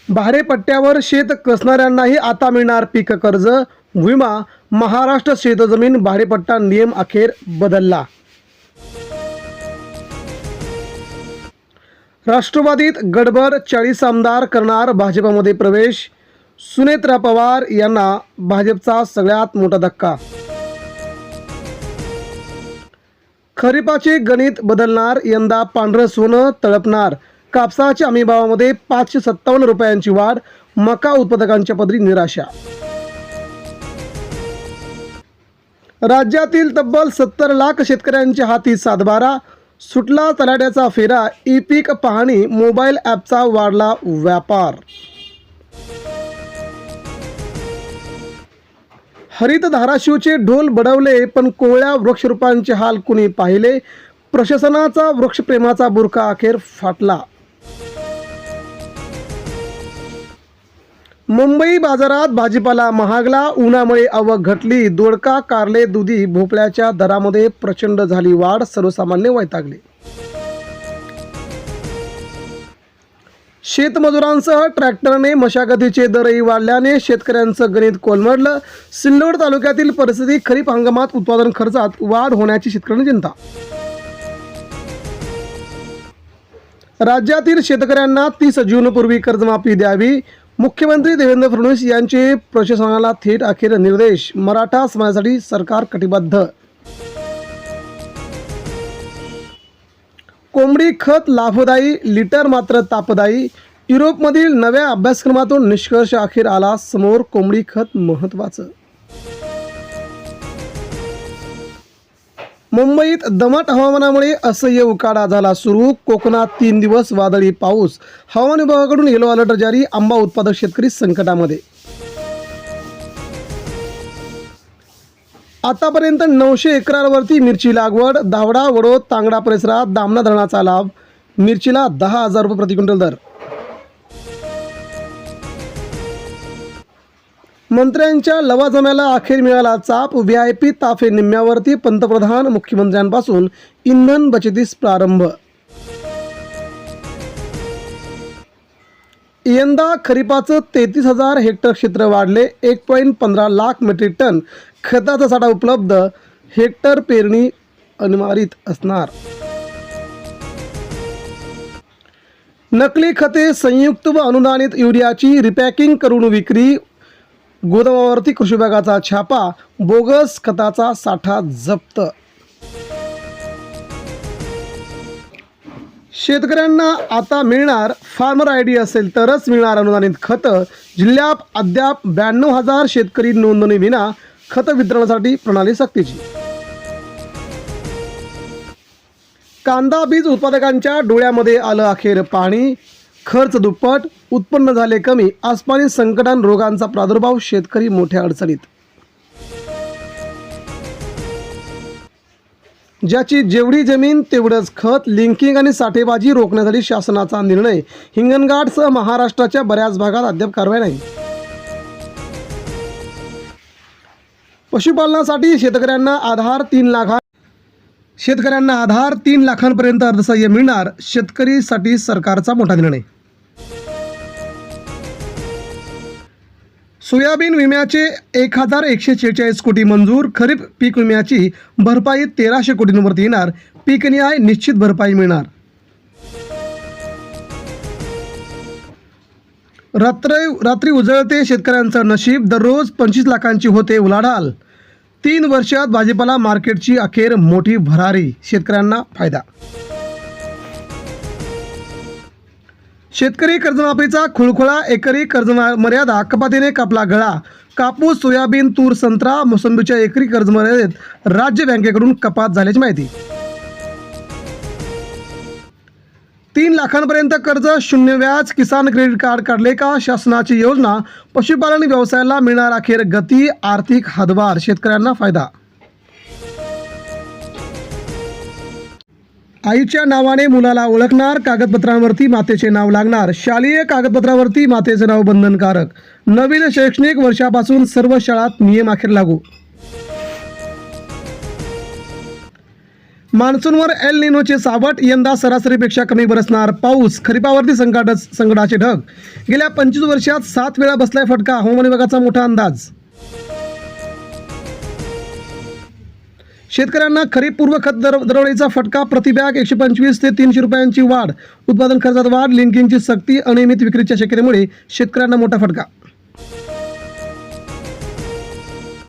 भाडेपट्ट्यावर शेत कसणाऱ्यांनाही आता मिळणार पीक कर्ज. विमा महाराष्ट्र शेतजमीन भाडेपट्टा नियम अखेर बदलला. राष्ट्रवादीत गडबड, 40 आमदार करणार भाजपमध्ये प्रवेश. सुनेत्रा पवार यांना भाजपचा सगळ्यात मोठा धक्का. खरीपाचे गणित बदलणार, यंदा पांढरं सोनं तळपणार. कापसाच्या हमीभावामध्ये 557 रुपयांची वाढ. मका उत्पादकांच्या पदरी निराशा. राज्यातील तब्बल 70 लाख शेतकऱ्यांच्या हाती सातबारा. सुटला तलाट्याचा फेरा. ई पीक पाहणी मोबाईल ॲपचा वाढला व्यापार. हरित धाराशिवचे ढोल बडवले, पण कोवळ्या वृक्षरूपांचे हाल कुणी पाहिले. प्रशासनाचा वृक्षप्रेमाचा बुरखा अखेर फाटला. मुंबई बाजारात भाजीपाला महागला, उन्हामुळे आवक घटली. दोडका, कारले, दुधी, भोपळ्याच्या दरामध्ये प्रचंड झाली वाढ. सर्वसामान्य वैतागले. शेतमजुरांसह ट्रॅक्टरने मशागतीचे दरही वाढल्याने शेतकऱ्यांचं गणित कोलमडलं. सिल्लोड तालुक्यातील परिस्थिती, खरीप हंगामात उत्पादन खर्चात वाढ होण्याची शेतकऱ्यांची चिंता. राज्यातील शेतकऱ्यांना 30 जूनपूर्वी कर्जमाफी द्यावी. मुख्यमंत्री देवेंद्र फडणवीस यांचे प्रशासनाला थेट अखेर निर्देश. मराठा समाजासाठी सरकार कटिबद्ध. कोंबडी खत लाभदायी, लिटर मात्र तापदायी. युरोपमधील नव्या अभ्यासक्रमातून निष्कर्ष अखेर आला समोर. कोंबडी खत महत्त्वाचं. मुंबईत दमट हवामानामुळे असह्य उकाडा झाला सुरू. कोकणात 3 दिवस वादळी पाऊस. हवामान विभागाकडून येलो अलर्ट जारी. आंबा उत्पादक शेतकरी संकटामध्ये. आतापर्यंत 900 एकरावरती मिरची लागवड. दावडा, वडोद, तांगडा परिसरात दामना धरणाचा लाभ. मिरचीला 10,000 रुपये प्रति क्विंटल दर. मंत्र्यांच्या लवाजम्याला अखेर मिळाला चाप. VIP ताफे निम्म्यावरती. पंतप्रधान मुख्यमंत्र्यांपासून इंधन बचतीस प्रारंभ. यंदा खरीपाचं 33,000 हेक्टर क्षेत्र वाढले. 1.15 लाख मेट्रिक टन खताचा साठा उपलब्ध. हेक्टर पेरणी अनिवार्य असणार. नकली खते, संयुक्त व अनुदानित युरियाची रिपॅकिंग करून विक्री. गोदामावरती कृषी विभागाचा छापा. बोगस खताचा साठा जप्त. शेतकऱ्यांना आता मिळणार फार्मर ID असेल तरच मिळणार अनुदानित खतं. जिल्ह्यात अद्याप 92,000 शेतकरी नोंदणी विना. खत वितरणासाठी प्रणाली सक्तीची. कांदा बीज उत्पादकांच्या डोळ्यामध्ये आलं अखेर पाणी. खर्च दुप्पट, उत्पन्न झाले कमी. आसमानी संकटान रोगांचा प्रादुर्भाव. शेतकरी मोठ्या अडचणीत. ज्याची जेवढी जमीन तेवढंच खत. लिंकिंग आणि साठेबाजी रोखण्यासाठी शासनाचा निर्णय. हिंगणघाटसह महाराष्ट्राच्या बऱ्याच भागात अद्याप कारवाई नाही. पशुपालनासाठी शेतकऱ्यांना आधार 3 लाखांपर्यंत अर्थसहाय्य मिळणार. शेतकरीसाठी सरकारचा मोठा निर्णय. सोयाबीन विम्याचे 1,146 कोटी मंजूर. खरीप पीक विम्याची भरपाई 1,300 कोटींवरती येणार. पीकनिहाय निश्चित भरपाई मिळणार. रात्री उजळते शेतकऱ्यांचं नशीब. दररोज 25 लाखांची होते उलाढाल. 3 वर्षात भाजीपाला मार्केटची अखेर मोठी भरारी. शेतकऱ्यांना फायदा. शेतकरी कर्जमाफीचा खुळखुळा. एकरी कर्ज मर्यादा कपातीने कापला गळा. कापूस, सोयाबीन, तूर, संत्रा, मोसंबीच्या एकरी कर्जमर्यादेत राज्य बँकेकडून कपात झाल्याची माहिती. 3 लाखांपर्यंत कर्ज, शून्य व्याज. किसान क्रेडिट कार्ड काढले का? शासनाची योजना. पशुपालन व्यवसायाला मिळणार अखेर गती. आर्थिक हातभार. शेतकऱ्यांना फायदा. आईच्या नावाने मुलाला ओळखणार. कागदपत्रांवरती मातेचे नाव लागणार. शालेय कागदपत्रावरती मातेचे नाव बंधनकारक. नवीन शैक्षणिक वर्षापासून सर्व शाळांत नियम अखेर लागू. मान्सूनवर एल निनोचे सावट, यंदा सरासरीपेक्षा कमी बरसणार पाऊस, खरीपावरती संकटाचे ढग. गेल्या 25 वर्षात 7 वेळा बसलाय फटका, हवामान विभागाचा मोठा अंदाज. शेतकऱ्यांना खरीप पूर्व खत दरवाढीचा फटका, प्रति बॅग 125 ते 300 रुपयांची वाढ, उत्पादन खर्चात वाढ, लिंकिंगची सक्ती, अनियमित विक्रीच्या शक्यतेमुळे शेतकऱ्यांना मोठा फटका.